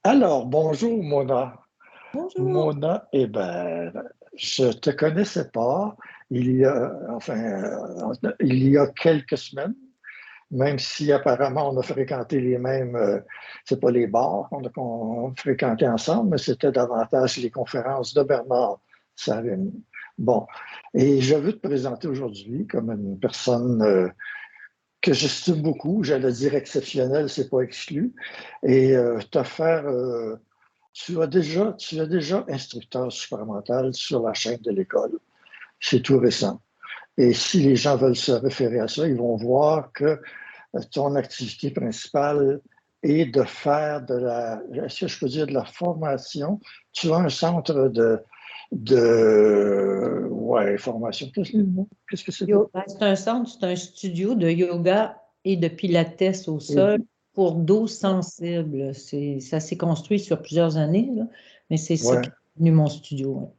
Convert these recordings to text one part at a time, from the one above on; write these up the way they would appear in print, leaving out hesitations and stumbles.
Alors, bonjour Mona. Bonjour. Mona Hébert. Je te connaissais pas il y a quelques semaines, même si apparemment on a fréquenté les mêmes, c'est pas les bars qu'on fréquentait ensemble, mais c'était davantage les conférences de Bernard Sarini. Bon, et je veux te présenter aujourd'hui comme une personne que j'estime beaucoup, j'allais dire exceptionnelle, c'est pas exclu, et te faire tu as déjà instructeur supramental sur la chaîne de l'école. C'est tout récent. Et si les gens veulent se référer à ça, ils vont voir que ton activité principale est de faire est-ce que je peux dire de la formation? Tu as un centre ouais, formation. Qu'est-ce que c'était? C'est un centre, c'est un studio de yoga et de pilates au sol Oui, pour dos sensibles. Ça s'est construit sur plusieurs années, là, mais c'est ça qui ouais, est devenu mon studio.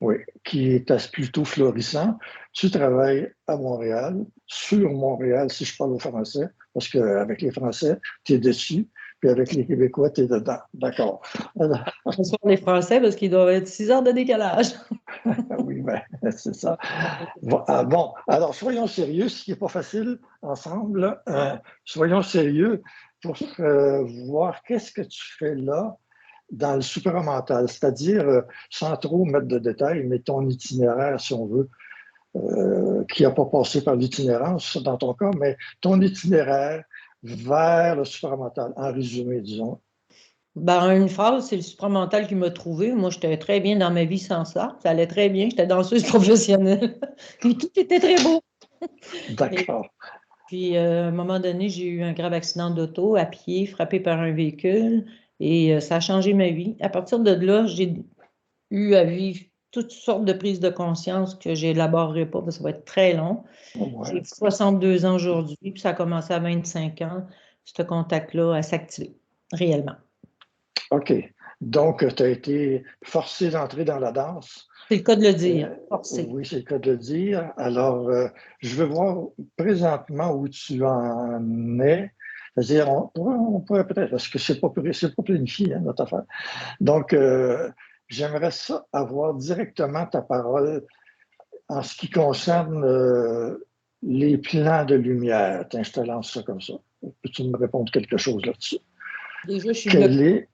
Ouais. oui, qui est plutôt florissant. Tu travailles à Montréal, sur Montréal, si je parle au français, parce qu'avec les Français, tu es dessus, puis avec les Québécois, tu es dedans. D'accord. Bonsoir les Français parce qu'il doit être 6 heures de décalage. Oui, ben, c'est ça. Bon, alors soyons sérieux, ce qui n'est pas facile ensemble. Soyons sérieux pour voir qu'est-ce que tu fais là dans le supramental, c'est-à-dire, sans trop mettre de détails, mais ton itinéraire, si on veut, qui n'a pas passé par l'itinérance dans ton cas, mais ton itinéraire vers le supramental, en résumé, disons. Ben, une phrase, c'est le supramental qui m'a trouvé. Moi, j'étais très bien dans ma vie sans ça. Ça allait très bien. J'étais danseuse professionnelle. Puis tout était très beau. Et D'accord. puis, à un moment donné, j'ai eu un grave accident d'auto à pied, frappé par un véhicule, et ça a changé ma vie. À partir de là, j'ai eu à vivre toutes sortes de prises de conscience que j'élaborerai pas, parce que ça va être très long. J'ai Ouais. 62 ans aujourd'hui, puis ça a commencé à 25 ans, ce contact-là, à s'activer réellement. OK. Donc, tu as été forcé d'entrer dans la danse. C'est le cas de le dire, Euh, forcé. oui, c'est le cas de le dire. Alors, je veux voir présentement où tu en es. C'est-à-dire, on pourrait peut-être, parce que c'est pas planifié, hein, notre affaire. Donc, j'aimerais ça avoir directement ta parole en ce qui concerne les plans de lumière. Tiens, je te lance ça comme ça. Peux-tu me répondre quelque chose là-dessus? Déjà, je suis bloquée Quel est...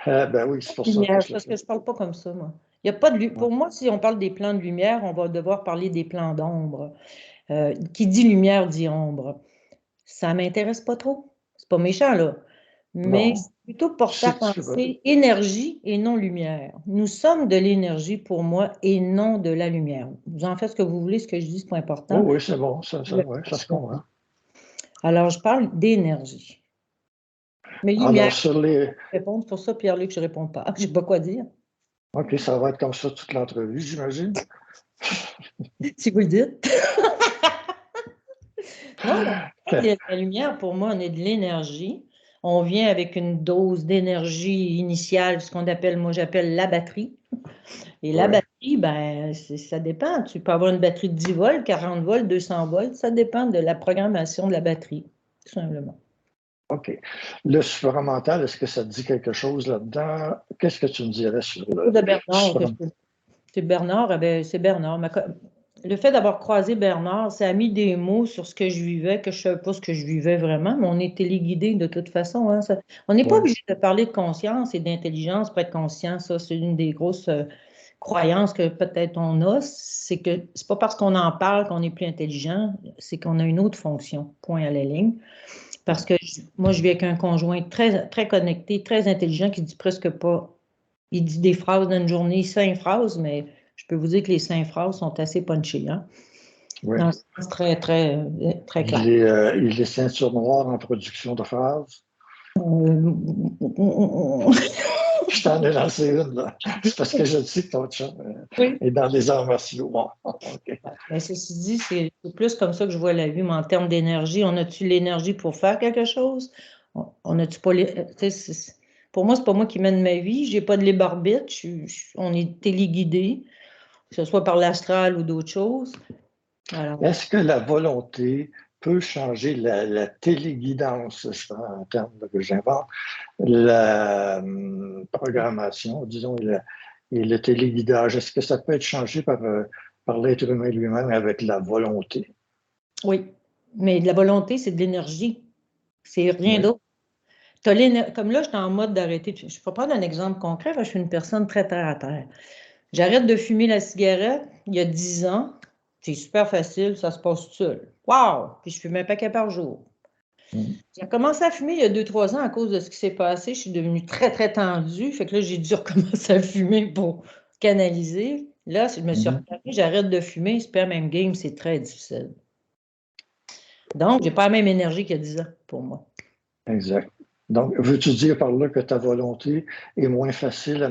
Ah, ben oui, c'est pour de ça que lumière, je le parce fais. que je ne parle pas comme ça, moi. Il y a pas de Ouais. Pour moi, si on parle des plans de lumière, on va devoir parler des plans d'ombre. Qui dit lumière dit ombre. Ça m'intéresse pas trop. C'est pas méchant, là. Mais Non, c'est plutôt tu porté sais à que tu veux. penser énergie et non lumière. Nous sommes de l'énergie pour moi et non de la lumière. Vous en faites ce que vous voulez, ce que je dis, c'est pas Oh important. oui, c'est bon, ouais, ça se comprend. Alors, je parle d'énergie. Mais lumière, Alors, sur les... répondre pour ça, Pierre-Luc, je réponds pas. Je sais pas quoi dire. OK, ça va être comme ça toute l'entrevue, j'imagine. Si vous le dites. Non, OK. la lumière, pour moi, on est de l'énergie. On vient avec une dose d'énergie initiale, ce qu'on appelle, moi, j'appelle la batterie. Et la Oui, batterie, ben, ça dépend. Tu peux avoir une batterie de 10 volts, 40 volts, 200 volts. Ça dépend de la programmation de la batterie, tout simplement. OK. Le supramental, est-ce que ça te dit quelque chose là-dedans? Qu'est-ce que tu me dirais sur C'est le de Bernard que je supramental? peux. C'est Bernard, c'est Bernard. Le fait d'avoir croisé Bernard, ça a mis des mots sur ce que je vivais, que je ne savais pas ce que je vivais vraiment, mais on est téléguidé de toute façon. Hein. On n'est pas Oui, obligé de parler de conscience et d'intelligence pour être conscient. Ça, c'est une des grosses croyances que peut-être on a. C'est que c'est pas parce qu'on en parle qu'on est plus intelligent, c'est qu'on a une autre fonction. Point à la ligne. Parce que moi, je vis avec un conjoint très, très connecté, très intelligent, qui dit presque pas. Il dit des phrases d'une journée, 5 phrases, mais je peux vous dire que les 5 phrases sont assez punchées, hein? oui. Dans le sens très, très, très clair. Il est ceinture noire en production de phrases. Je t'en ai lancé une, là. C'est parce que je sais que ton chat Oui. est dans des arts martiaux. Bon, OK. Mais ceci dit, c'est plus comme ça que je vois la vie, mais en termes d'énergie, on a-tu l'énergie pour faire quelque chose? On a-tu pas pour moi, c'est pas moi qui mène ma vie, j'ai pas de libre arbitre, on est téléguidé, que ce soit par l'astral ou d'autres choses. Alors, Est-ce que la volonté peut changer la téléguidance, c'est un terme que j'invente, la programmation, disons, et le téléguidage. Est-ce que ça peut être changé par l'être humain lui-même avec la volonté? Oui, mais de la volonté, c'est de l'énergie. C'est rien Oui. d'autre. Comme là, je suis en mode d'arrêter. Je vais prendre un exemple concret, parce que je suis une personne très terre à terre. J'arrête de fumer la cigarette il y a 10 ans. C'est super facile, ça se passe tout seul. Wow! Puis je fume un paquet par jour. Mm. J'ai commencé à fumer il y a 2-3 ans à cause de ce qui s'est passé. Je suis devenue très, très tendue. Fait que là, j'ai dû recommencer à fumer pour canaliser. Là, si je me suis Mhm. reparée, j'arrête de fumer, c'est pas la même game, c'est très difficile. Donc, j'ai pas la même énergie qu'il y a 10 ans pour moi. Exact. Donc, veux-tu dire par là que ta volonté est moins facile à À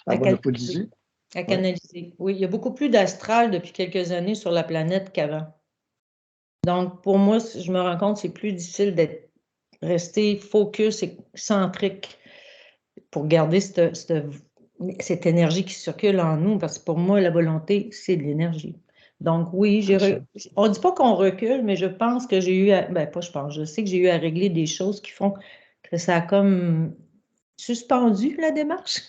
canaliser. monopoliser? À Oui. canaliser. Oui, il y a beaucoup plus d'astral depuis quelques années sur la planète qu'avant. Donc, pour moi, je me rends compte que c'est plus difficile d'être resté focus et centrique pour garder cette énergie qui circule en nous, parce que pour moi, la volonté, c'est de l'énergie. Donc oui, C'est ça. on ne dit pas qu'on recule, mais je pense que j'ai eu ben pas je pense, je sais que j'ai eu à régler des choses qui font que ça a comme suspendu la démarche.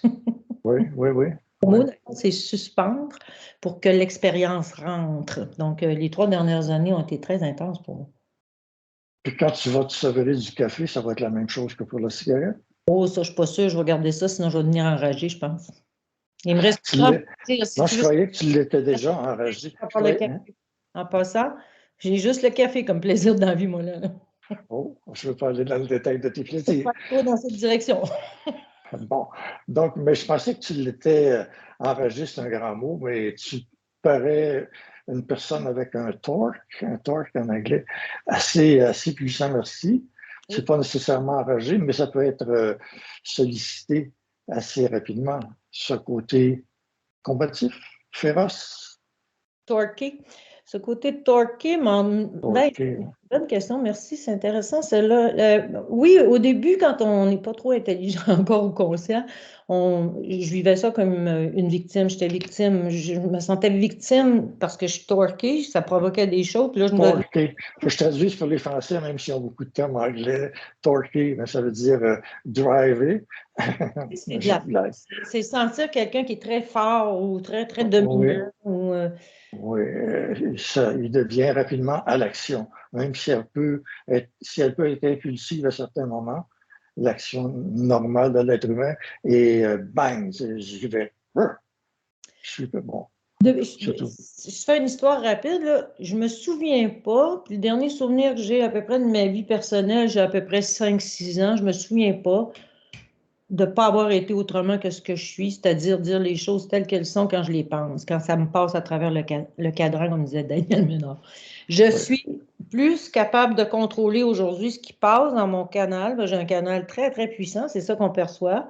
Oui, oui, oui. Le Oui. mot, c'est suspendre pour que l'expérience rentre. Donc, les 3 dernières années ont été très intenses pour moi. Puis quand tu vas te sevrer du café, ça va être la même chose que pour la cigarette? Oh, ça, je ne suis pas sûre, je vais garder ça, sinon je vais devenir enragée, je pense. Il me reste Tu ah, l'es- si Non, tu je veux croyais que tu l'étais déjà enragé. à Je part le croyais, hein? café. En passant, j'ai juste le café comme plaisir dans la vie, moi, là. Oh, je ne veux pas aller dans le détail de tes C'est plaisirs. pas trop dans cette direction. Bon, donc, mais je pensais que tu l'étais enragé, c'est un grand mot, mais tu parais une personne avec un torque en anglais, assez puissant, merci. C'est Oui. pas nécessairement enragé, mais ça peut être sollicité assez rapidement. Ce côté combatif, féroce, Torqué. Ce côté torqué, ben, torqué. bonne question, merci, c'est intéressant celle-là. Oui, au début, quand on n'est pas trop intelligent encore ou conscient, je vivais ça comme une victime. J'étais victime. Je me sentais victime parce que je suis torquée, ça provoquait des choses. Puis là, je me Torqué. Faut que je traduise pour les Français, même s'ils ont beaucoup de termes anglais. Torqué, ben, ça veut dire driver. c'est de Je la blague. force. C'est sentir quelqu'un qui est très fort ou très, très Oui, dominant. oui, il devient rapidement à l'action. Même si elle peut être impulsive à certains moments, l'action normale de l'être humain, et bang, j'y vais. Je suis bon, surtout. Je fais une histoire rapide, là. Je me souviens pas. Puis le dernier souvenir que j'ai à peu près de ma vie personnelle, j'ai à peu près 5-6 ans. Je me souviens pas de ne pas avoir été autrement que ce que je suis, c'est-à-dire dire les choses telles qu'elles sont quand je les pense, quand ça me passe à travers le cadran, comme disait Daniel Ménard. Je Oui. suis plus capable de contrôler aujourd'hui ce qui passe dans mon canal. Ben, j'ai un canal très, très puissant, c'est ça qu'on perçoit.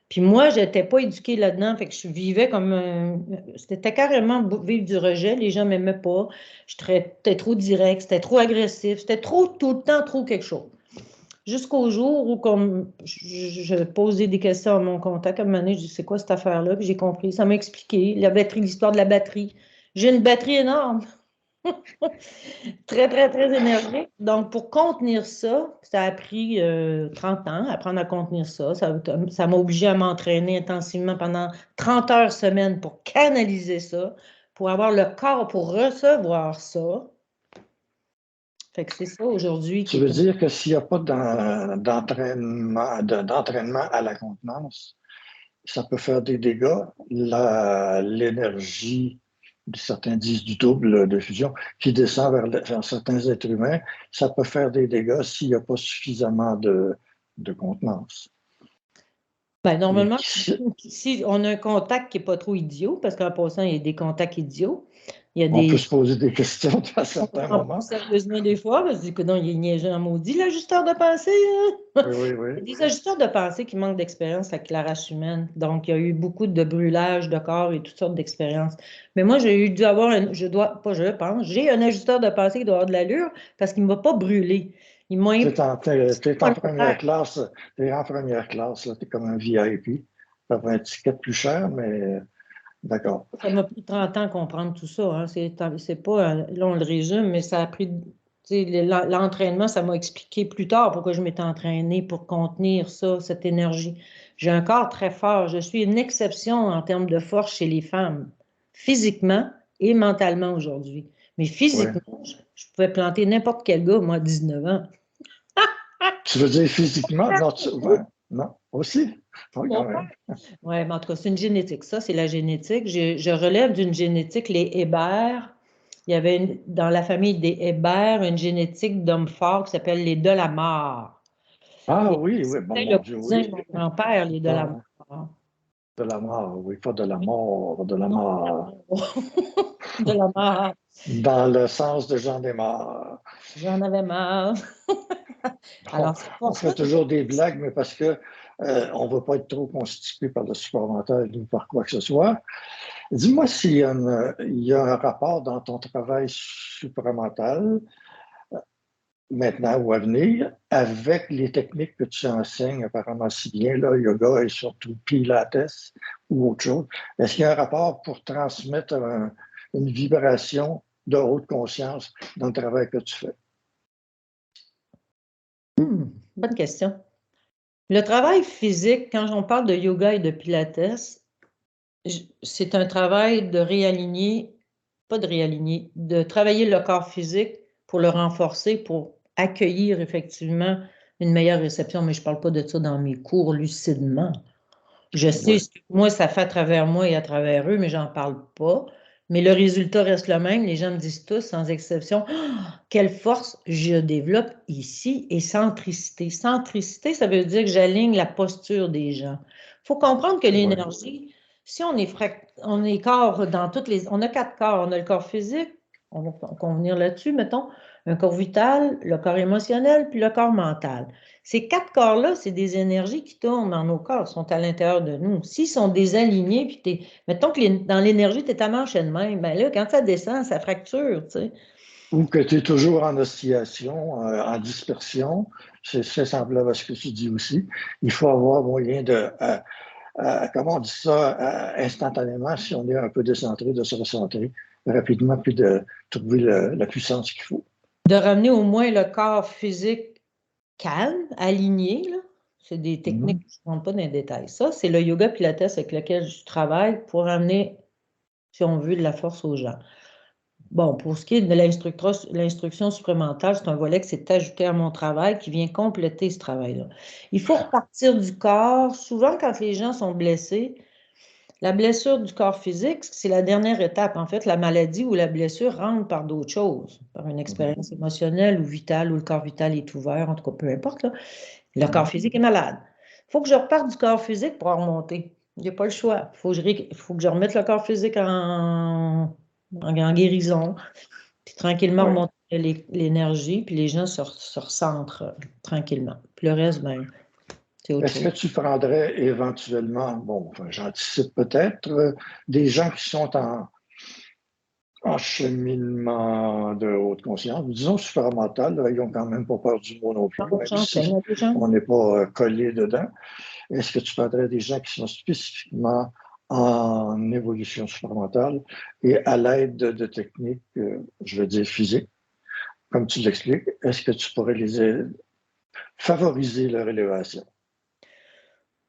Puis moi, je n'étais pas éduquée là-dedans, fait que je vivais comme c'était carrément vivre du rejet, les gens ne m'aimaient pas, j'étais trop direct, c'était trop agressif, c'était trop, tout le temps, trop quelque chose. Jusqu'au jour où, comme je posais des questions à mon contact, à un moment donné, je dis, c'est quoi cette affaire-là? Puis j'ai compris, ça m'a expliqué la batterie, l'histoire de la batterie. J'ai une batterie énorme, très, très, très énergique. Donc, pour contenir ça, ça a pris 30 ans, apprendre à contenir ça. Ça m'a obligé à m'entraîner intensivement pendant 30 heures semaine pour canaliser ça, pour avoir le corps pour recevoir ça. Fait que c'est ça aujourd'hui qui Tu veux est dire que s'il n'y a pas d'entraînement à la contenance, ça peut faire des dégâts. L'énergie, certains disent du double de fusion, qui descend vers certains êtres humains, ça peut faire des dégâts s'il n'y a pas suffisamment de contenance. ben, Et normalement, si on a un contact qui n'est pas trop idiot, parce qu'en passant, il y a des contacts idiots, il y a on peut des. se poser des questions à On certains prend plus moments. sérieusement des fois, parce que du coup, non, il est niaiseux en maudit, l'ajusteur de pensée. Hein? Oui, oui, oui. Il y a des ajusteurs de pensée qui manquent d'expérience avec la race humaine. Donc, il y a eu beaucoup de brûlage de corps et toutes sortes d'expériences. Mais moi, j'ai eu dû avoir, je dois, pas je pense, j'ai un ajusteur de pensée qui doit avoir de l'allure parce qu'il ne m'a pas brûlé. Il m'a Tu es en première imposé. classe, t'es en première classe, tu es comme un VIP. Tu as un ticket plus cher, mais d'accord. Ça m'a pris 30 ans à comprendre tout ça. Hein. C'est pas, là, on le résume, mais ça a pris Tu sais, l'entraînement, ça m'a expliqué plus tard pourquoi je m'étais entraînée pour contenir ça, cette énergie. J'ai un corps très fort. Je suis une exception en termes de force chez les femmes, physiquement et mentalement aujourd'hui. Mais Oui. physiquement, je pouvais planter n'importe quel gars, moi, à 19 ans. Tu veux dire physiquement? Non, ouais, non, aussi. Oui, quand Mon même. Oui, mais en tout cas, c'est une génétique. Ça, c'est la génétique. Je relève d'une génétique, les Hébert. Il y avait dans la famille des Hébert une génétique d'hommes forts qui s'appelle les Delamare. Ah Et oui, oui, bon, c'était le mon Dieu, cousin oui. de mon grand-père, les Delamare. Bon, de la mort, oui, pas de la Oui, mort, de la non, mort. Delamare. Dans le sens de Jean Desmar. J'en avais marre. Bon, Alors, cette on force-là, fait toujours des blagues, mais parce que on ne veut pas être trop constitué par le supplémentaire ou par quoi que ce soit. Dis-moi il y a un rapport dans ton travail supramental, maintenant ou à venir, avec les techniques que tu enseignes apparemment si bien, là, yoga et surtout pilates ou autre chose. Est-ce qu'il y a un rapport pour transmettre une vibration de haute conscience dans le travail que tu fais? bonne question. Le travail physique, quand on parle de yoga et de pilates, c'est un travail de réaligner, pas de réaligner, de travailler le corps physique pour le renforcer, pour accueillir effectivement une meilleure réception. Mais je ne parle pas de ça dans mes cours lucidement. Je sais Oui. ce que moi, ça fait à travers moi et à travers eux, mais j'en parle pas. Mais le résultat reste le même. Les gens me disent tous, sans exception, ah, quelle force je développe ici et centricité. Centricité, ça veut dire que j'aligne la posture des gens. Il faut comprendre que Oui. l'énergie, si on est corps dans toutes les. On a 4 corps. On a le corps physique, on va convenir là-dessus, mettons, un corps vital, le corps émotionnel, puis le corps mental. Ces 4 corps-là, c'est des énergies qui tournent dans nos corps, sont à l'intérieur de nous. S'ils sont désalignés, puis mettons que dans l'énergie, tu es tellement chaîne de même, ben là, quand ça descend, ça fracture, tu sais. Ou que tu es toujours en oscillation, en dispersion. C'est semblable à ce que tu dis aussi. Il faut avoir moyen comment on dit ça, instantanément, si on est un peu décentré, de se recentrer rapidement, puis de trouver la puissance qu'il faut. De ramener au moins le corps physique calme, aligné, là. C'est des techniques, Mhm. je ne rentre pas dans les détails. Ça, c'est le yoga pilates avec lequel je travaille pour amener, si on veut, de la force aux gens. Bon, pour ce qui est de l'instruction supplémentaire, c'est un volet qui s'est ajouté à mon travail qui vient compléter ce travail-là. Il faut repartir du corps. Souvent, quand les gens sont blessés, la blessure du corps physique, c'est la dernière étape. En fait, la maladie ou la blessure rentre par d'autres choses, par une Mhm. expérience émotionnelle ou vitale, où le corps vital est ouvert, en tout cas, peu importe, là. Le corps Mhm. physique est malade. Il faut que je reparte du corps physique pour en remonter. Il n'y a pas le choix. Il faut que je remette le corps physique en guérison, puis tranquillement Oui. remonter l'énergie, puis les gens se recentrent tranquillement. Puis le reste, ben, c'est autre Est-ce que chose. tu prendrais éventuellement, bon, enfin, j'anticipe peut-être, des gens qui sont en cheminement de haute conscience, disons supramental, là, ils n'ont quand même pas peur du mot non plus, même Il y si a des gens. on n'est pas collé dedans. Est-ce que tu prendrais des gens qui sont spécifiquement en évolution supramentale et à l'aide de techniques, je veux dire physiques, comme tu l'expliques, est-ce que tu pourrais favoriser leur élévation?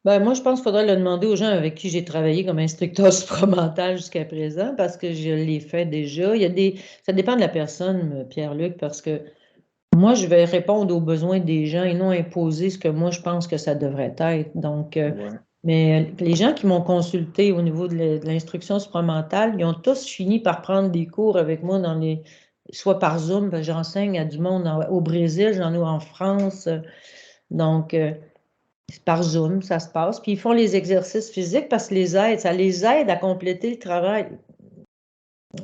Ben, moi, je pense qu'il faudrait le demander aux gens avec qui j'ai travaillé comme instructeur supramental jusqu'à présent, parce que je l'ai fait déjà. Ça dépend de la personne, Pierre-Luc, parce que moi, je vais répondre aux besoins des gens et non imposer ce que moi, je pense que ça devrait être. Donc, Ouais. mais les gens qui m'ont consulté au niveau de l'instruction supramentale, ils ont tous fini par prendre des cours avec moi soit par Zoom, parce que j'enseigne à du monde au Brésil, j'en ai en France. Donc, c'est par Zoom, ça se passe. Puis ils font les exercices physiques parce que ça les aide à compléter le travail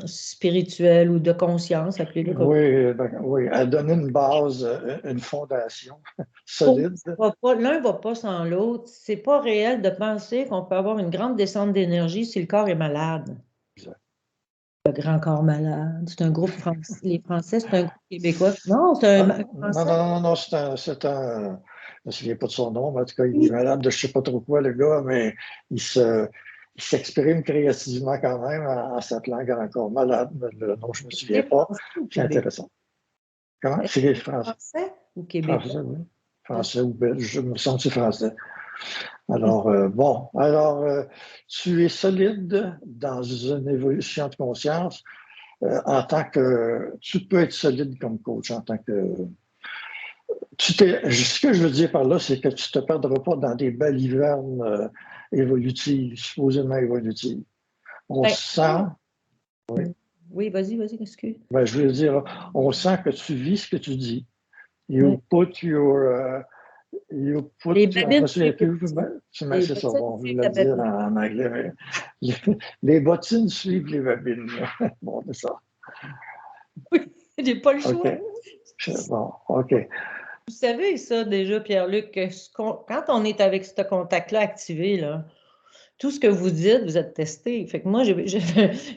spirituel ou de conscience, appelez-le comme. Oui, oui, à donner une base, une fondation Pour moi, solide. l'un ne va pas sans l'autre. C'est pas réel de penser qu'on peut avoir une grande descente d'énergie si le corps est malade. Exact. Le grand corps malade. C'est un groupe français. Les Français, c'est un groupe québécois. Non, c'est Ah, un non, non, Français. non, non, je ne me souviens pas de son nom, mais en tout cas, il est malade de je ne sais pas trop quoi, le gars, mais il s'exprime créativement quand même en s'appelant encore malade, mais le nom, je ne me souviens Les pas. Français ou C'est Québécois? intéressant. Comment? Est-ce que C'est c'est français. français ou québécois? Français, oui. Ah, Français ou belge, je me sens que c'est français. Alors, bon, alors, tu es solide dans une évolution de conscience en tant que, tu peux être solide comme coach en tant que, ce que je veux dire par là, c'est que tu ne te perdras pas dans des balivernes évolutives, supposément évolutives. On ben, sent, oui, oui, vas-y, excuse. ben, je veux dire, on sent que tu vis ce que tu dis. Oui. You put your, you Les put, je me babines souviens suivent les plus, bottines. mais Les c'est ça, bottines bon, je suivent voulais la le dire babine. en anglais, mais les bottines suivent les babines. Bon, c'est ça. Oui, j'ai pas le OK. choix. Bon, OK. Vous savez ça déjà, Pierre-Luc, que quand on est avec ce contact-là activé, là, tout ce que vous dites, vous êtes testé. Fait que moi,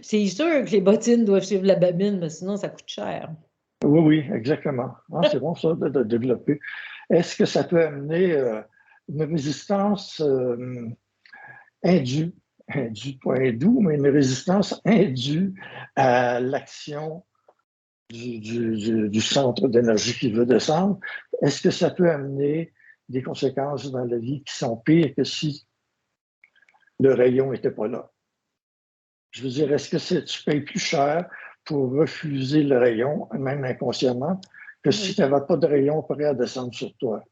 c'est sûr que les bottines doivent suivre la babine, mais sinon, ça coûte cher. Oui, oui, exactement. Ah, c'est bon ça de développer. Est-ce que ça peut amener une résistance indue, indue, pas indue, mais une résistance indue à l'action du centre d'énergie qui veut descendre? Est-ce que ça peut amener des conséquences dans la vie qui sont pires que si le rayon n'était pas là? Je veux dire, est-ce que tu payes plus cher pour refuser le rayon, même inconsciemment, que si Oui. tu n'avais pas de rayon prêt à descendre sur toi?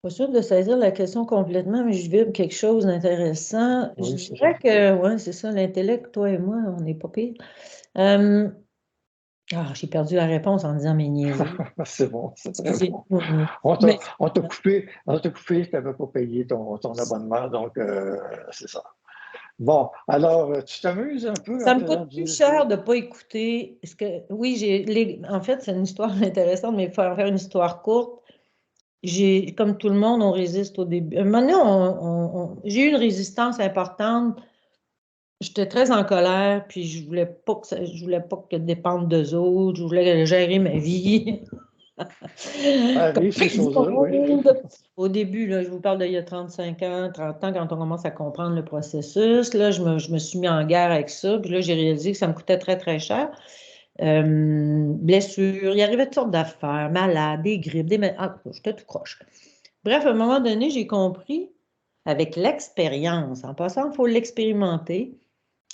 Pas sûr de saisir la question complètement, mais je vibre quelque chose d'intéressant. Je Oui, c'est ça. dirais que, oui, c'est ça, l'intellect, toi et moi, on n'est pas pire. J'ai perdu la réponse en disant mes niaiseries. C'est bon, c'est très Excusez. bon. Mhm. On Mais t'a coupé, tu n'avais pas payé ton abonnement, donc c'est ça. Bon, alors, tu t'amuses un peu ça en me faisant coûte plus du... cher de ne pas écouter. Oui, en fait, c'est une histoire intéressante, mais il faut en faire une histoire courte. Comme tout le monde, on résiste au début. À un moment donné, j'ai eu une résistance importante. J'étais très en colère, puis je voulais pas que dépende d'eux autres. Je voulais gérer ma vie. Ça Comme arrive, ces plein du choses-là, oui. monde. Au début, là, je vous parle d'il y a 35 ans, 30 ans, quand on commence à comprendre le processus, là, je me suis mis en guerre avec ça, puis là, j'ai réalisé que ça me coûtait très, très cher. Blessures, il arrivait toutes sortes d'affaires, malades, des grippes, j'étais tout croche. Bref, à un moment donné, j'ai compris, avec l'expérience, en passant, il faut l'expérimenter.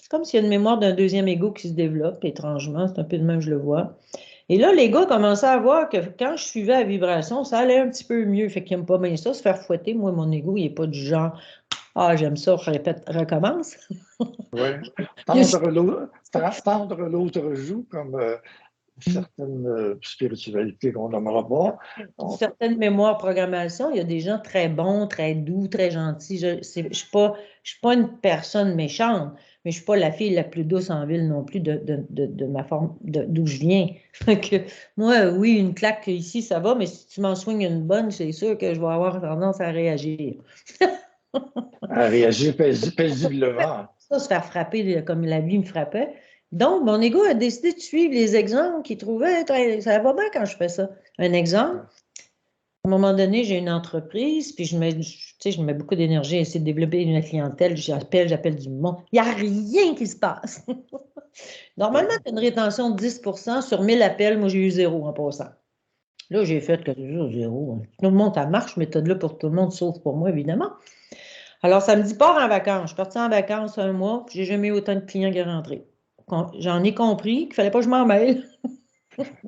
C'est comme s'il y a une mémoire d'un deuxième ego qui se développe, étrangement, c'est un peu de même que je le vois. Et là, les gars commençaient à voir que quand je suivais la vibration, ça allait un petit peu mieux. Fait qu'ils n'aiment pas bien ça, se faire fouetter. Moi, mon ego, il n'est pas du genre, ah, j'aime ça, répète, recommence. Oui. Il y a Tendre l'autre joue, comme certaines spiritualités qu'on nommera pas. une certaine mémoire programmation. Il y a des gens très bons, très doux, très gentils. Je ne suis pas une personne méchante, mais je ne suis pas la fille la plus douce en ville non plus de ma forme, d'où je viens. Fait que, moi, oui, une claque ici, ça va, mais si tu m'en soignes une bonne, c'est sûr que je vais avoir tendance à réagir. À réagir paisiblement. Ça, se faire frapper comme la vie me frappait. Donc, mon ego a décidé de suivre les exemples qu'il trouvait. Ça va bien quand je fais ça. Un exemple, à un moment donné, j'ai une entreprise, puis je mets beaucoup d'énergie à essayer de développer une clientèle. J'appelle du monde. Il n'y a rien qui se passe. Oui. Normalement, tu as une rétention de 10% sur 1000 appels. Moi, j'ai eu zéro en passant. Là, j'ai fait que zéro. Tout le monde, ça marche, méthode là pour tout le monde, sauf pour moi, évidemment. Alors, ça me dit pars en vacances. Je suis partie en vacances un mois, puis j'ai jamais eu autant de clients qui sont rentrés. J'en ai compris qu'il ne fallait pas que je m'en mêle.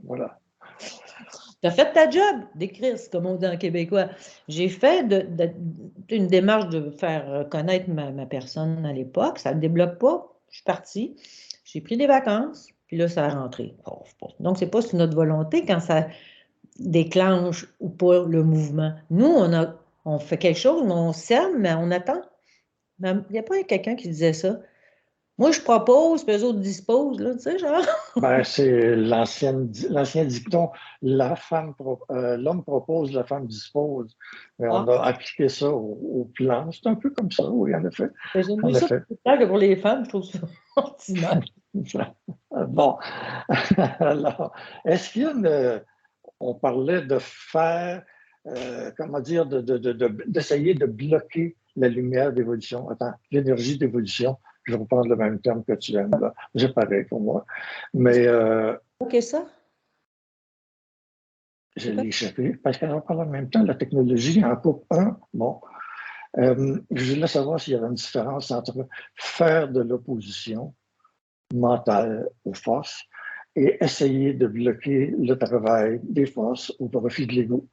Voilà. Tu as fait ta job d'écrire, comme on dit en québécois. J'ai fait une démarche de faire connaître ma personne à l'époque. Ça ne débloque pas. Je suis partie. J'ai pris des vacances, puis là, ça a rentré. Donc, ce n'est pas sur notre volonté quand ça déclenche ou pas le mouvement. Nous, on fait quelque chose, mais on sème, mais on attend. Il n'y a pas quelqu'un qui disait ça. Moi, je propose, puis eux autres disposent, là, tu sais, genre. Ben, c'est l'ancien dicton, l'homme propose, la femme dispose. Mais on Ah, a appliqué ça au plan. C'est un peu comme ça, oui, en effet. j'aime En mieux ça effet. que pour les femmes, je trouve ça ordinaire. Bon. Alors, est-ce qu'il y a on parlait de faire, comment dire, d'essayer de bloquer la lumière d'évolution. Attends, l'énergie d'évolution, je vais reprendre le même terme que tu aimes, là. C'est pareil pour moi. Mais OK, ça? je l'ai échappé, parce qu'en même temps, la technologie en coupe un. Bon, je voulais savoir s'il y avait une différence entre faire de l'opposition mentale aux forces et essayer de bloquer le travail des forces au profit de l'ego.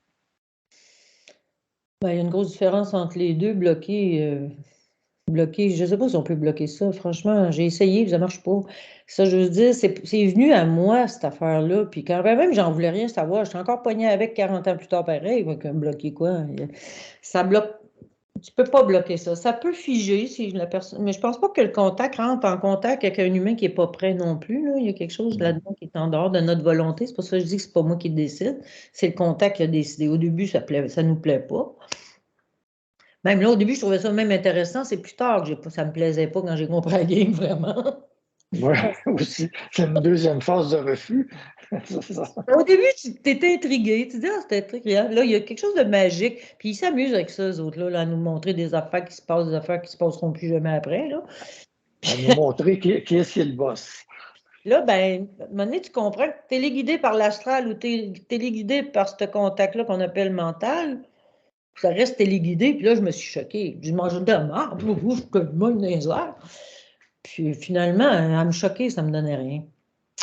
Ben, il y a une grosse différence entre les deux. Bloquer, je ne sais pas si on peut bloquer ça. Franchement, j'ai essayé, ça ne marche pas. Ça, je veux dire, c'est venu à moi, cette affaire-là. Puis quand même, j'en voulais rien savoir. Je suis encore poignée avec 40 ans plus tard, pareil. Bloquer quoi? Ça bloque. Tu peux pas bloquer ça. Ça peut figer si la personne. Mais je pense pas que le contact rentre en contact avec un humain qui n'est pas prêt non plus, là. Il y a quelque chose là-dedans qui est en dehors de notre volonté. C'est pour ça que je dis que c'est pas moi qui décide. C'est le contact qui a décidé. Au début, ça nous plaît pas. Même là, au début, je trouvais ça même intéressant. C'est plus tard que ça me plaisait pas quand j'ai compris la game, vraiment. Moi aussi, c'est une deuxième phase de refus. Au début, tu étais intrigué. Tu dis, ah, c'était intriguant. Là, il y a quelque chose de magique. Puis ils s'amusent avec ça, eux autres, là, à nous montrer des affaires qui se passent, des affaires qui se passeront plus jamais après, là. À nous montrer qui est-ce qui est le boss. Là, ben, à un moment donné, tu comprends que tu es guidé par l'astral ou tu es téléguidé par ce contact-là qu'on appelle mental. Ça reste téléguidé. Puis là, je me suis choquée. Je mange de la marde. Je suis comme une des airs. Puis finalement, à me choquer, ça ne me donnait rien.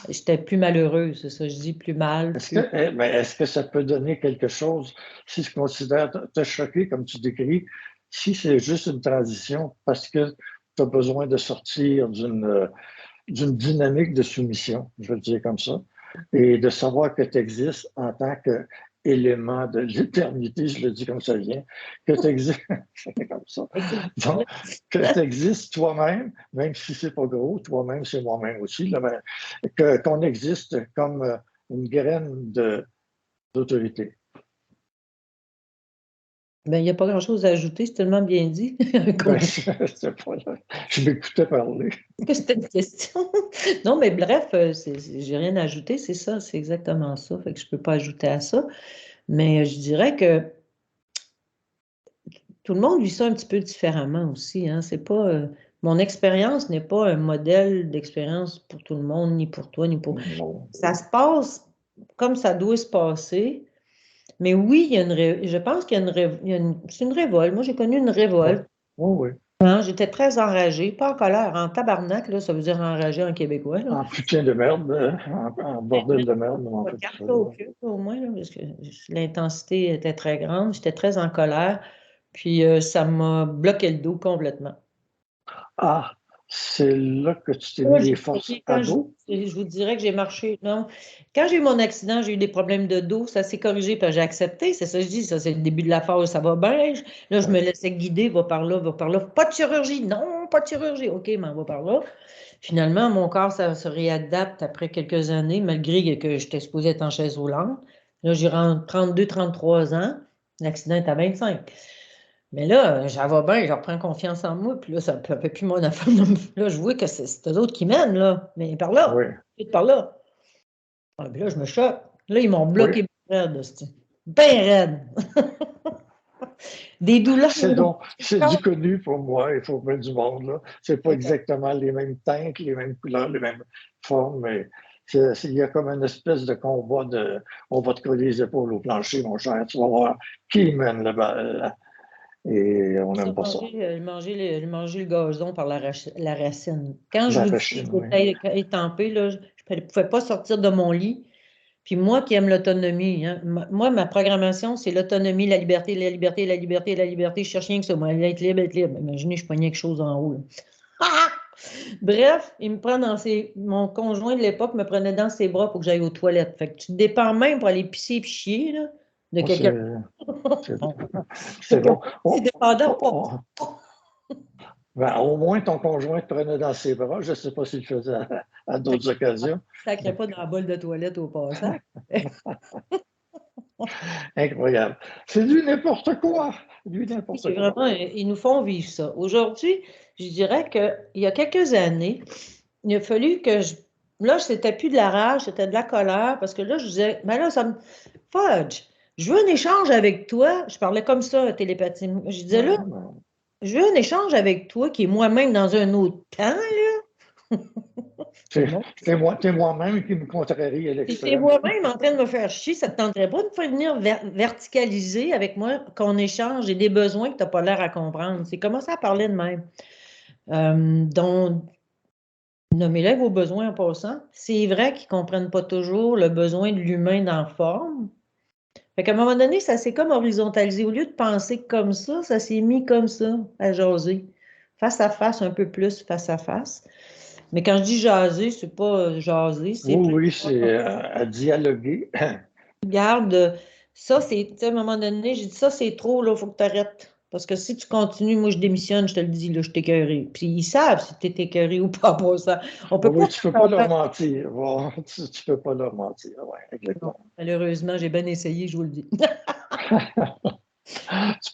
J'étais plus malheureuse, c'est ça, je dis plus mal. Est-ce que ça peut donner quelque chose si je considère te choquer comme tu décris, si c'est juste une transition parce que tu as besoin de sortir d'une dynamique de soumission, je vais le dire comme ça, et de savoir que tu existes en tant qu'élément de l'éternité, je le dis comme ça vient, que tu existes comme ça. Donc, que tu existes toi-même, même si c'est pas gros, toi-même, c'est moi-même aussi, là, mais qu'on existe comme une graine d'autorité. Ben, il n'y a pas grand-chose à ajouter, c'est tellement bien dit. Je m'écoutais parler. Que c'était une question. Non, mais bref, j'ai rien à ajouter, c'est ça, c'est exactement ça. Fait que je ne peux pas ajouter à ça. Mais je dirais que tout le monde vit ça un petit peu différemment aussi, hein. C'est pas, mon expérience n'est pas un modèle d'expérience pour tout le monde, ni pour toi, ni pour. Non. Ça se passe comme ça doit se passer. Mais oui, je pense qu'il y a c'est une révolte. Moi, j'ai connu une révolte. Oui. Hein, j'étais très enragée, pas en colère, en tabarnak, là, ça veut dire enragé en québécois, là. En putain de merde, en bordel de merde. On Pas fait quatre, ça, là, au cul, au moins, là, parce que l'intensité était très grande. J'étais très en colère. Puis ça m'a bloqué le dos complètement. Ah, c'est là que tu t'es Moi, mis les forces à dos? je vous dirais que j'ai marché. Non. Quand j'ai eu mon accident, j'ai eu des problèmes de dos. Ça s'est corrigé, puis j'ai accepté. C'est ça que je dis. Ça, c'est le début de la phase. Ça va bien. Là, je me laissais guider. Va par là, va par là. Pas de chirurgie. Non, pas de chirurgie. OK, mais on va par là. Finalement, mon corps, ça se réadapte après quelques années, malgré que j'étais supposée être en chaise roulante. Là, j'ai 32, 33 ans. L'accident est à 25. Mais là, j'avais bien, je reprends confiance en moi, puis là, ça ne fait plus mon affaire. Là, je vois que c'est eux autres qui mènent, là. Mais par là, Oui. par là. Ah, puis là, je me choque. Là, ils m'ont Oui. bloqué bien raide, bien raide. Des douleurs. C'est du connu pour moi, il faut mettre du monde, là. C'est pas exactement les mêmes teintes, les mêmes couleurs, les mêmes formes, mais il y a comme une espèce de combat de on va te coller les épaules au plancher, mon cher, tu vas voir qui mène le bal. Et on n'aime pas ça. Manger le gazon par la racine. Quand je La vous dis machine, que oui. j'étais étampée, là, je ne pouvais pas sortir de mon lit. Puis moi qui aime l'autonomie, hein, moi, ma programmation, c'est l'autonomie, la liberté, la liberté, la liberté, la liberté. Je cherche rien que ça. Moi, être libre, être libre. Imaginez, je pognais quelque chose en haut, là. Ah! Bref, il me prend mon conjoint de l'époque me prenait dans ses bras pour que j'aille aux toilettes. Fait que tu te dépends même pour aller pisser et chier, là, de Moi, quelqu'un. c'est bon. C'est dépendant pas. Ben, au moins, ton conjoint te prenait dans ses bras. Je ne sais pas s'il le faisait à d'autres occasions. Ça ne pas dans la bolle de toilette au passage. Incroyable. C'est du n'importe quoi. Du n'importe C'est quoi. vraiment, ils nous font vivre ça. Aujourd'hui, je dirais qu'il y a quelques années, il a fallu que là, c'était plus de la rage, c'était de la colère, parce que là, je disais, mais là, ça me. Fudge, je veux un échange avec toi. Je parlais comme ça, télépathie. Je disais là, je veux un échange avec toi qui est moi-même dans un autre temps, là. Tout le monde. T'es moi-même qui me contrarie à Si t'es l'extrême. moi-même en train de me faire chier, ça ne te tenterait pas de faire venir verticaliser avec moi, qu'on échange, j'ai des besoins que tu n'as pas l'air à comprendre. C'est commencer à parler de même. Donc, nommez-les vos besoins en passant. C'est vrai qu'ils ne comprennent pas toujours le besoin de l'humain dans la forme. Fait qu'à un moment donné, ça s'est comme horizontalisé. Au lieu de penser comme ça s'est mis comme ça, à jaser. Face à face, un peu plus face à face. Mais quand je dis jaser, c'est pas jaser, c'est plus. Oui, c'est à dialoguer. Regarde, ça, c'est, tu sais, à un moment donné, j'ai dit, ça, c'est trop, là, il faut que tu arrêtes. Parce que si tu continues, moi, je démissionne, je te le dis, là, je suis écœurée. Puis ils savent si tu es écœurée ou pas pour ça. On peut pas Oui, tu ne peux pas faire leur mentir. Bon, tu ne peux pas leur mentir. Oui, non, exactement. malheureusement, j'ai bien essayé, je vous le dis.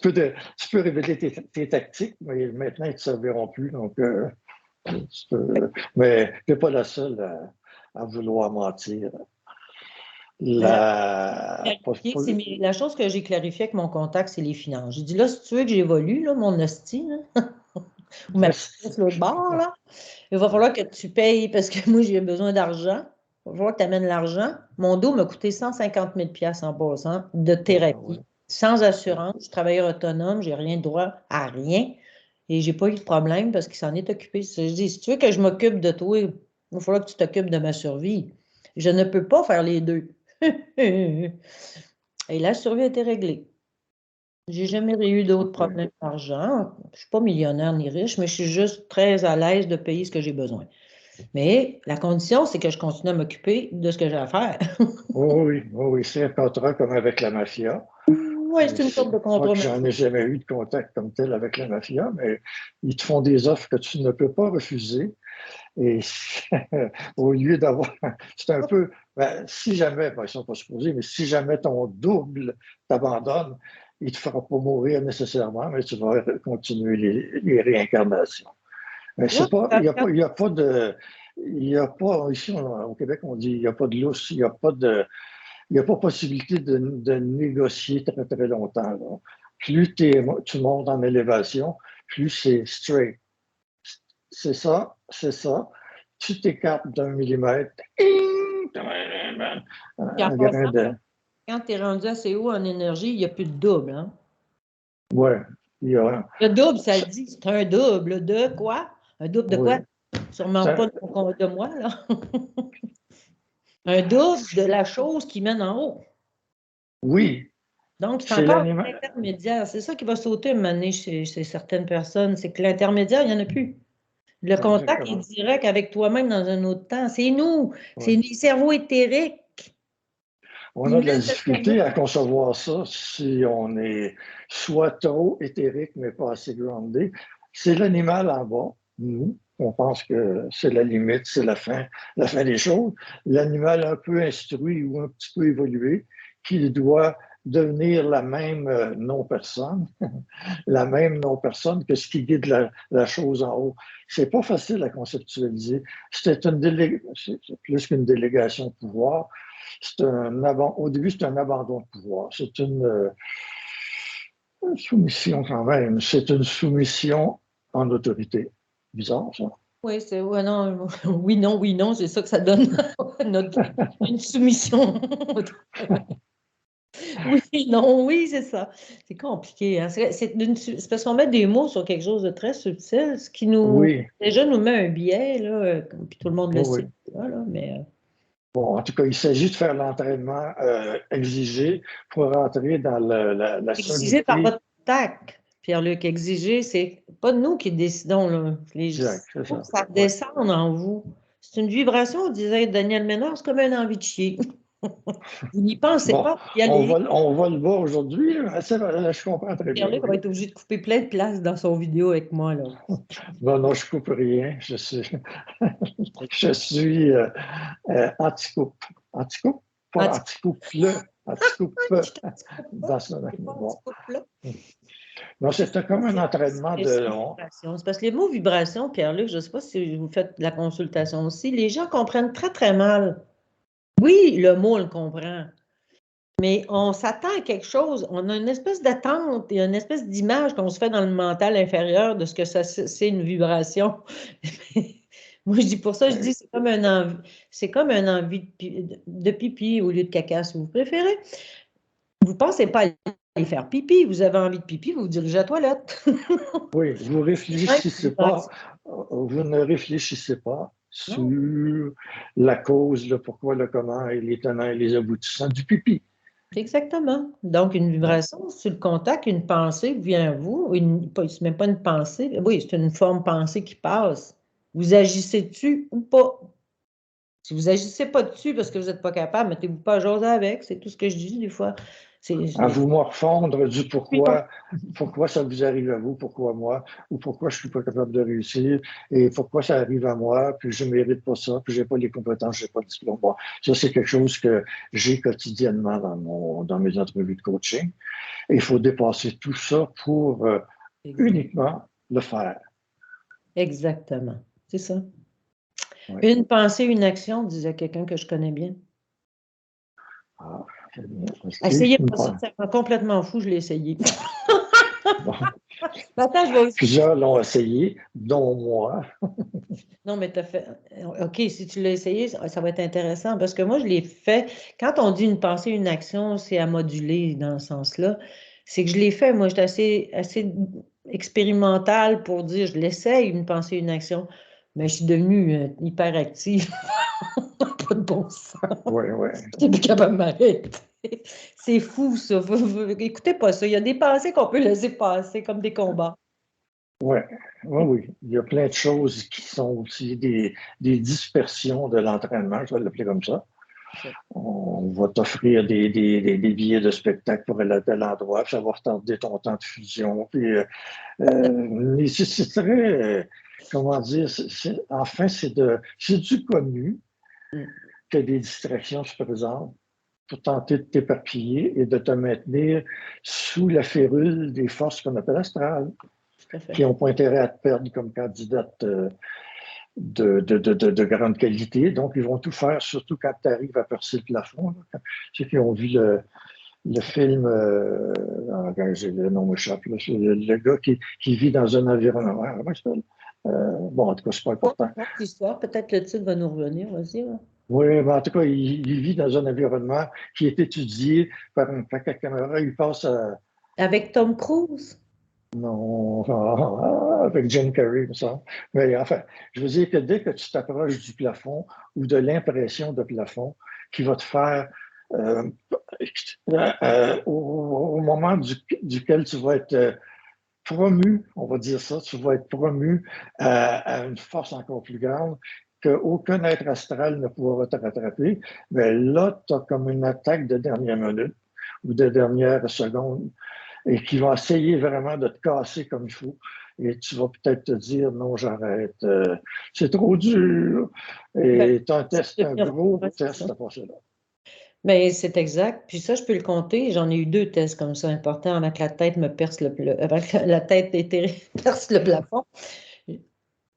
Tu peux révéler tes tactiques, mais maintenant, ils ne te serviront plus. Donc, mais tu n'es pas la seule à vouloir mentir. Mais La, la chose que j'ai clarifiée avec mon contact, c'est les finances. J'ai dit, là, si tu veux que j'évolue, là, mon hostie, là, ou ma petite l'autre bord, là, il va falloir que tu payes parce que moi, j'ai besoin d'argent. Il va falloir que tu amènes l'argent. Mon dos m'a coûté 150 000 en passant de thérapie, sans assurance. Je suis travailleur autonome, j'ai rien de droit à rien. Et j'ai pas eu de problème parce qu'il s'en est occupé. Je dis, si tu veux que je m'occupe de toi, il va falloir que tu t'occupes de ma survie. Je ne peux pas faire les deux. Et la survie a été réglée. J'ai jamais eu d'autres problèmes d'argent. Je ne suis pas millionnaire ni riche, mais je suis juste très à l'aise de payer ce que j'ai besoin. Mais la condition, c'est que je continue à m'occuper de ce que j'ai à faire. oui, c'est un contrat comme avec la mafia. Oui, c'est une sorte de Moi, que contrôle. j'en ai jamais eu de contact comme tel avec la mafia, mais ils te font des offres que tu ne peux pas refuser. Et au lieu d'avoir, c'est un peu, si jamais, ils ne sont pas supposés, mais si jamais ton double t'abandonne, il ne te fera pas mourir nécessairement, mais tu vas continuer les réincarnations. Mais c'est pas, il y a pas de, il y a pas, ici au Québec, on dit, il n'y a pas de lousse, il n'y a pas possibilité de négocier très, très longtemps. Là. Plus tu montes en élévation, plus c'est straight. C'est ça, c'est ça. Tu t'écartes d'un millimètre. Puis en Un grain passant, de. quand tu es rendu assez haut en énergie, il n'y a plus de double. Hein? Ouais. Il y a, Le double, ça le dit, c'est un double de quoi? Un double de quoi? oui. Sûrement Ça, pas de moi, là. Un double de la chose qui mène en haut. oui. Donc, c'est C'est encore l'animal. l'intermédiaire. C'est ça qui va sauter une année chez certaines personnes. C'est que l'intermédiaire, il n'y en a plus. Le contact est Exactement. direct avec toi-même dans un autre temps. C'est nous. C'est Ouais. les cerveaux éthériques. On a de la Immense cerveau. difficulté à concevoir ça si on est soit trop éthérique, mais pas assez groundé. C'est l'animal en bas, nous. On pense que c'est la limite, c'est la fin des choses. L'animal un peu instruit ou un petit peu évolué, qui doit devenir la même non-personne, la même non-personne que ce qui guide la chose en haut. C'est pas facile à conceptualiser. C'est plus qu'une délégation de pouvoir. Au début, c'est un abandon de pouvoir. C'est une soumission quand même. C'est une soumission en autorité. Bizarre, ça. Oui, c'est ouais, non, oui, non, c'est ça que ça donne. Une soumission. Oui, non, oui, c'est ça. C'est compliqué. Hein. C'est parce qu'on met des mots sur quelque chose de très subtil, ce qui nous Oui, déjà nous met un biais, là, puis tout le monde le oui, sait. oui. Là, mais Bon, en tout cas, il s'agit de faire l'entraînement exigé pour rentrer dans la exigé par solidité. votre tact, Pierre-Luc, exigé, c'est pas nous qui décidons. Là. Exact, c'est Faut que ça. ça Ouais. redescende en vous. C'est une vibration, disait Daniel Ménard, c'est comme une envie de chier. Vous n'y pensez Bon, pas, y allez. on va le voir aujourd'hui. Là. Je comprends très bien. Pierre-Luc va Oui. être obligé de couper plein de places dans son vidéo avec moi. Là. Non, non, je coupe rien. Je suis anti-coupe. Anti-coupe? Pas Anti- anti-coupe, anti-coupe Je t'en coupe pas, dans ce c'est pas bon. anti-couple-là. Non, c'était comme un entraînement C'est de. vibration. C'est parce que les mots vibration, Pierre-Luc, je ne sais pas si vous faites de la consultation aussi, les gens comprennent très, très mal. Oui, le mot, on le comprend. Mais on s'attend à quelque chose. On a une espèce d'attente et une espèce d'image qu'on se fait dans le mental inférieur de ce que c'est une vibration. Moi, je dis pour ça, je Ouais. dis c'est comme un envie de pipi au lieu de caca, si vous préférez. Vous ne pensez pas aller faire pipi, vous avez envie de pipi, vous vous dirigez à la toilette. Oui, vous ne réfléchissez pas Non, sur la cause, le pourquoi, le comment et les tenants et les aboutissants du pipi. exactement. Donc, une Bon, vibration, sur le contact, une pensée vient à vous, c'est même pas une pensée, oui, c'est une forme pensée qui passe. Vous agissez dessus ou pas. Si vous agissez pas dessus parce que vous n'êtes pas capable, mettez-vous pas à jaser avec, c'est tout ce que je dis des fois. à C'est vous morfondre du pourquoi ça vous arrive à vous, pourquoi moi, ou pourquoi je ne suis pas capable de réussir, et pourquoi ça arrive à moi, puis je ne mérite pas ça, puis je n'ai pas les compétences, je n'ai pas le diplôme. Bon, ça, c'est quelque chose que j'ai quotidiennement dans mes entrevues de coaching. Et il faut dépasser tout ça pour uniquement le faire. exactement. C'est ça. Ouais. Une pensée, une action, disait quelqu'un que je connais bien. Ah, c'est bien. Essayez pas ça, ça m'a complètement fou, je l'ai essayé. Bon. Attends, je vais aussi. Plusieurs l'ont essayé, dont moi. Non, mais tu as fait. OK, si tu l'as essayé, ça va être intéressant parce que moi, je l'ai fait. Quand on dit une pensée, une action, c'est à moduler dans ce sens-là. C'est que je l'ai fait. Moi, j'étais assez expérimentale pour dire je l'essaye, une pensée, une action. Mais je suis devenue hyper active. Pas de bon sens. Oui, oui. Je plus capable de m'arrêter. C'est fou, ça. Écoutez pas ça. Il y a des pensées qu'on peut laisser passer comme des combats. Oui, oui, oui. Il y a plein de choses qui sont aussi des dispersions de l'entraînement, je vais l'appeler comme ça. On va t'offrir des billets de spectacle pour aller à tel endroit, puis ça va retarder ton temps de fusion. Puis, mais c'est très, comment dire, enfin, c'est du connu Mm. que des distractions se présentent pour tenter de t'éparpiller et de te maintenir sous la férule des forces qu'on appelle astrales, Tout à fait. qui n'ont pas intérêt à te perdre comme candidate de grande qualité. Donc, ils vont tout faire, surtout quand tu arrives à percer le plafond. Là. Ceux qui ont vu le film, le nom m'échappe, le gars qui vit dans un environnement. Comment il s'appelle? Bon, en tout cas, c'est pas important. Autre histoire, peut-être le titre va nous revenir, vas-y. Ouais. Oui, mais en tout cas, il vit dans un environnement qui est étudié par un paquet de caméras. Il passe à, Avec Tom Cruise. non, avec Jim Carrey, ça. Mais enfin, je veux dire que dès que tu t'approches du plafond ou de l'impression de plafond qui va te faire, euh, au moment duquel tu vas être promu, on va dire ça, tu vas être promu à une force encore plus grande, qu'aucun être astral ne pourra te rattraper, mais là, tu as comme une attaque de dernière minute ou de dernière seconde et qui va essayer vraiment de te casser comme il faut. Et tu vas peut-être te dire non, j'arrête, c'est trop dur. Ben, Et tu as un gros ouais, c'est ça. test à passer là. Mais c'est exact. Puis ça, je peux le compter. J'en ai eu deux tests comme ça importants avant que la tête me perce avant que la tête perce le plafond.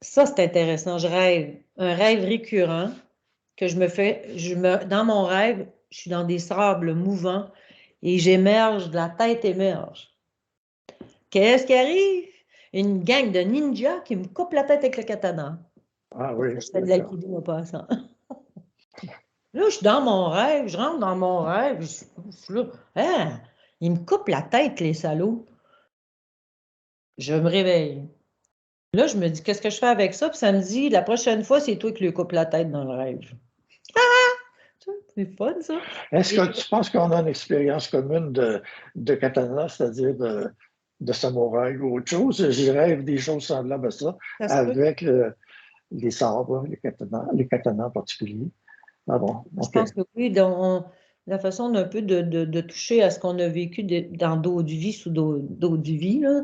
Ça, c'est intéressant. Je rêve. Un rêve récurrent que je me fais. Dans mon rêve, je suis dans des sables mouvants et j'émerge, la tête émerge. Qu'est-ce qui arrive? Une gang de ninjas qui me coupe la tête avec le katana. Ah Pour oui, ça, je fais de d'accord. l'aïkido en passant. Là, je suis dans mon rêve, je rentre dans mon rêve, je suis là. Hein? Ils me coupent la tête, les salauds. Je me réveille. Là, je me dis, qu'est-ce que je fais avec ça? Puis ça me dit, la prochaine fois, c'est toi qui lui coupes la tête dans le rêve. C'est fun, ça. Est-ce Et que tu penses qu'on a une expérience commune de katana, c'est-à-dire de samouraï ou autre chose? Je rêve des choses semblables à ça, ça se peut. avec les sabres, les katanas en particulier. Ah bon, Je OK. pense que oui, la façon d'un peu de toucher à ce qu'on a vécu dans d'autres vies, sous d'autres vies, là.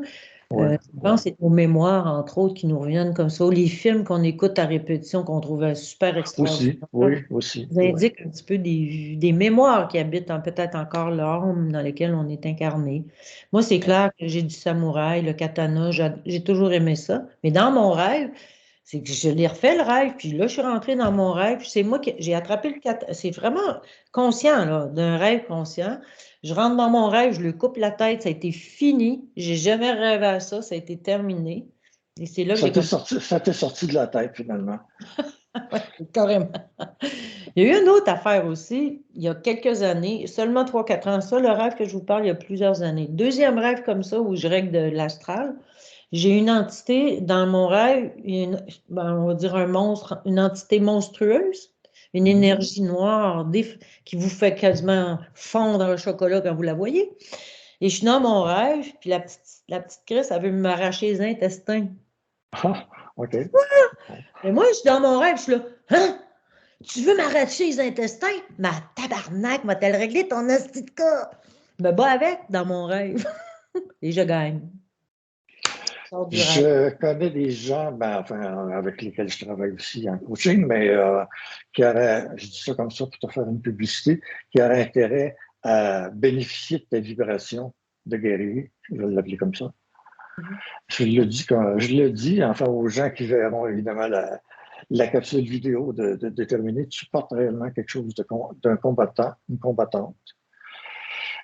Oui, Je oui. pense que c'est nos mémoires, entre autres, qui nous reviennent comme ça. Ou les films qu'on écoute à répétition, qu'on trouvait super extraordinaires. Aussi, oui, aussi, Nous oui. indiquent un petit peu des mémoires qui habitent peut-être encore l'âme dans lesquelles on est incarné. Moi, c'est Oui. clair que j'ai du samouraï, le katana, j'ai toujours aimé ça. Mais dans mon rêve, c'est que je l'ai refait le rêve, puis là, je suis rentrée dans mon rêve, puis c'est moi qui j'ai attrapé le katana. C'est vraiment conscient, là, d'un rêve conscient. Je rentre dans mon rêve, je lui coupe la tête, ça a été fini. J'ai jamais rêvé à ça, ça a été terminé. Et c'est là que j'ai Ça t'est sorti de la tête, finalement. Oui, carrément. Il y a eu une autre affaire aussi, il y a quelques années, seulement 3-4 ans, ça, le rêve que je vous parle, il y a plusieurs années. Deuxième rêve comme ça, où je règle de l'astral, j'ai une entité dans mon rêve, on va dire un monstre, une entité monstrueuse, une énergie noire qui vous fait quasiment fondre un chocolat quand vous la voyez. Et je suis dans mon rêve, puis la petite Chris, elle veut m'arracher les intestins. Ah, OK. Mais moi, je suis dans mon rêve, je suis là, hein? Tu veux m'arracher les intestins? Ma tabarnak, m'a-t-elle réglé ton hostie de cas? Je me bats avec dans mon rêve. Et je gagne. Je sors du rêve. Je connais des gens, ben, enfin, avec lesquels je travaille aussi en coaching, mais qui auraient, je dis ça comme ça pour te faire une publicité, qui auraient intérêt à bénéficier de ta vibration de guerrier, je vais l'appeler comme ça. Je le dis enfin aux gens qui verront évidemment la capsule vidéo de déterminer tu portes réellement quelque chose d'un combattant, une combattante.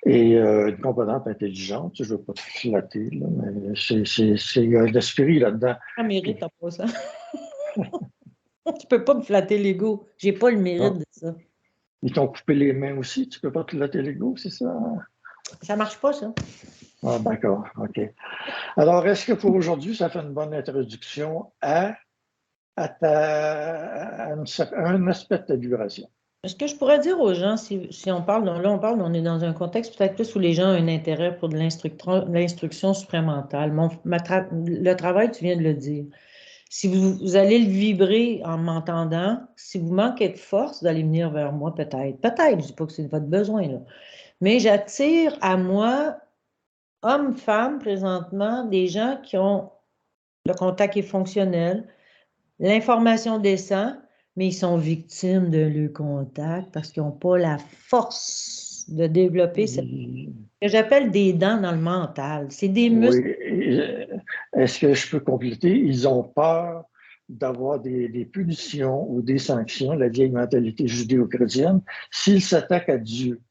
Et une combattante intelligente, je ne veux pas te flatter, là, mais il y a l'esprit là-dedans. Ça mérite, pas ça. Tu peux pas me flatter l'ego. J'ai pas le mérite de ça. Ils t'ont coupé les mains aussi, tu ne peux pas te flatter l'ego, c'est ça? Ça marche pas, ça. Ah, d'accord, OK. Alors, est-ce que pour aujourd'hui, ça fait une bonne introduction à un aspect de ta vibration? Ce que je pourrais dire aux gens, si on parle, on est dans un contexte peut-être plus où les gens ont un intérêt pour de l'instruction supramentale. Le travail, tu viens de le dire. Si vous allez le vibrer en m'entendant, si vous manquez de force, vous allez venir vers moi peut-être. Peut-être, je ne dis pas que c'est votre besoin, là. Mais j'attire à moi, hommes, femmes, présentement, des gens qui ont le contact est fonctionnel, l'information descend, mais ils sont victimes de leur contact parce qu'ils n'ont pas la force de développer ce que j'appelle des dents dans le mental. C'est des muscles. Oui. Est-ce que je peux compléter? Ils ont peur d'avoir des punitions ou des sanctions, la vieille mentalité judéo-chrétienne, s'ils s'attaquent à Dieu.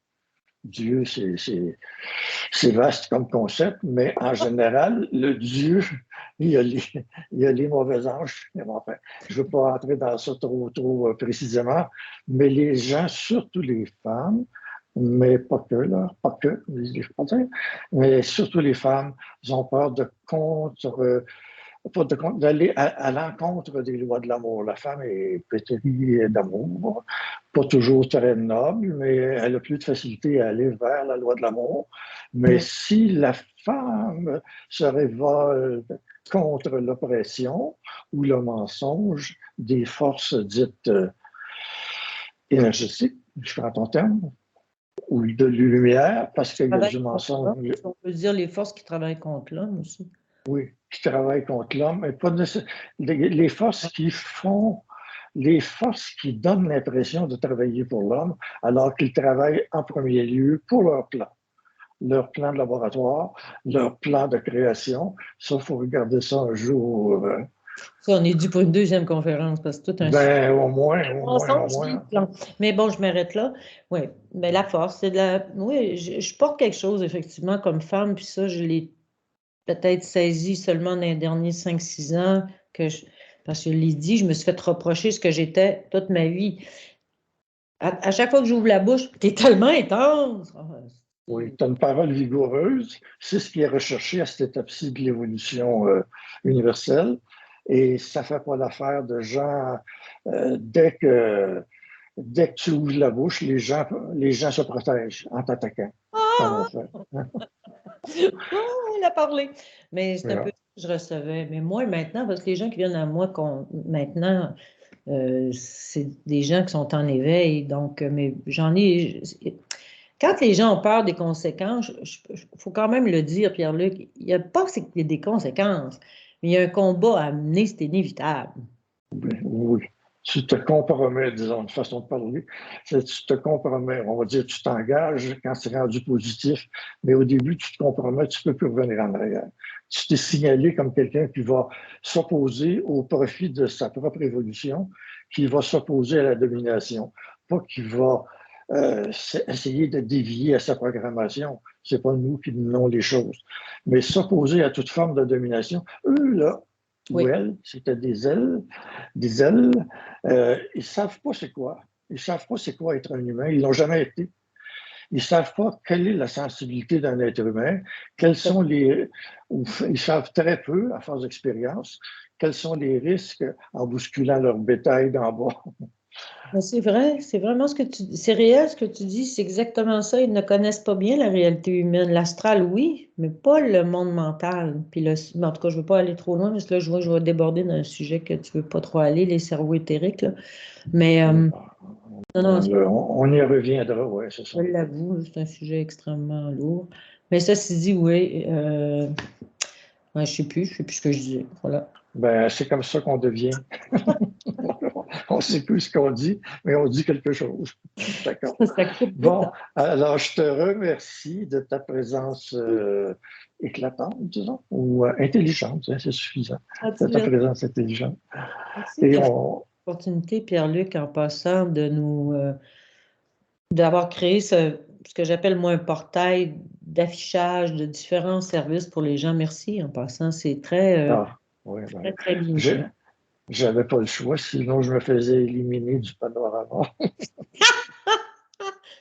Dieu, c'est vaste comme concept, mais en général, le Dieu, il y a les mauvais anges. Enfin, je ne veux pas rentrer dans ça trop précisément, mais les gens, surtout les femmes, mais pas que, là, pas que, je ne pas dire, mais surtout les femmes, ils ont peur d'aller à l'encontre des lois de l'amour. La femme est pétrie d'amour, pas toujours très noble, mais elle a plus de facilité à aller vers la loi de l'amour. Mais si la femme se révolte contre l'oppression ou le mensonge des forces dites énergétiques, je prends ton terme, ou de lumière, parce qu'il y a du mensonge. On peut dire les forces qui travaillent contre l'homme aussi. Oui, qui travaillent contre l'homme, mais pas les forces qui font, les forces qui donnent l'impression de travailler pour l'homme, alors qu'ils travaillent en premier lieu pour leur plan de laboratoire, leur plan de création. Ça, il faut regarder ça un jour. Ça, on est dû pour une deuxième conférence parce que tout un Ben, au moins. Mais bon, je m'arrête là. Oui, mais la force, c'est de la. Oui, je porte quelque chose, effectivement, comme femme, puis ça, je l'ai peut-être saisi seulement dans les derniers 5-6 ans, parce que je l'ai dit, je me suis fait reprocher ce que j'étais toute ma vie. À chaque fois que j'ouvre la bouche, t'es tellement intense. Oui, tu as une parole vigoureuse. C'est ce qui est recherché à cette étape-ci de l'évolution universelle. Et ça ne fait pas l'affaire de gens, dès que tu ouvres la bouche, les gens se protègent en t'attaquant, comme on fait. Oh, il a parlé. Mais c'est un peu Voilà. ce que je recevais. Mais moi, maintenant, parce que les gens qui viennent à moi, maintenant, c'est des gens qui sont en éveil. Donc, mais j'en ai. Quand les gens ont peur des conséquences, il faut quand même le dire, Pierre-Luc, il n'y a pas qu'il y a des conséquences, mais il y a un combat à mener, c'est inévitable. Oui. Tu te compromets, disons, une façon de parler. Tu te compromets, on va dire, tu t'engages quand c'est rendu positif, mais au début, tu te compromets, tu ne peux plus revenir en arrière. Tu t'es signalé comme quelqu'un qui va s'opposer au profit de sa propre évolution, qui va s'opposer à la domination, pas qui va essayer de dévier à sa programmation. C'est pas nous qui menons les choses. Mais s'opposer à toute forme de domination, eux, là, ou Oui. elles, c'était des ailes. Ils ne savent pas c'est quoi. Ils ne savent pas c'est quoi être un humain. Ils l'ont jamais été. Ils ne savent pas quelle est la sensibilité d'un être humain, quels sont les. Ils savent très peu, à force d'expérience, quels sont les risques en bousculant leur bétail d'en bas. Mais c'est vrai, c'est vraiment ce que c'est réel ce que tu dis, c'est exactement ça. Ils ne connaissent pas bien la réalité humaine. L'astral, oui, mais pas le monde mental. Puis mais en tout cas, je ne veux pas aller trop loin, parce que là, je vois que je vais déborder d'un sujet que tu ne veux pas trop aller, les cerveaux éthériques, là. Mais non, non, On y reviendra, oui, c'est ça. je l'avoue, c'est un sujet extrêmement lourd. Mais ça, c'est dit, oui. Ouais, je sais plus ce que je disais. Voilà. Ben, c'est comme ça qu'on devient. On ne sait plus ce qu'on dit, mais on dit quelque chose. D'accord. Ça coupe vite. Bon, alors je te remercie de ta présence éclatante, disons, ou intelligente, hein, c'est suffisant, de ta Merci, présence intelligente. merci Et de on, l'opportunité, Pierre-Luc, en passant, d'avoir créé ce que j'appelle moi un portail d'affichage de différents services pour les gens. Merci en passant. C'est ah, ouais, très, ben, très bien je- fait. j'avais pas le choix, sinon je me faisais éliminer du panorama.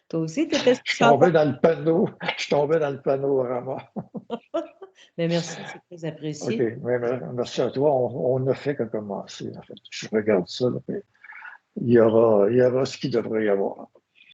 Toi aussi, tu étais sur Je Chantal. tombais dans le panneau, je tombais dans le panorama. Mais merci, c'est très OK, apprécié. merci à toi. On a fait que commencer, en fait. Je regarde ça, là, puis il y aura ce qu'il devrait y avoir.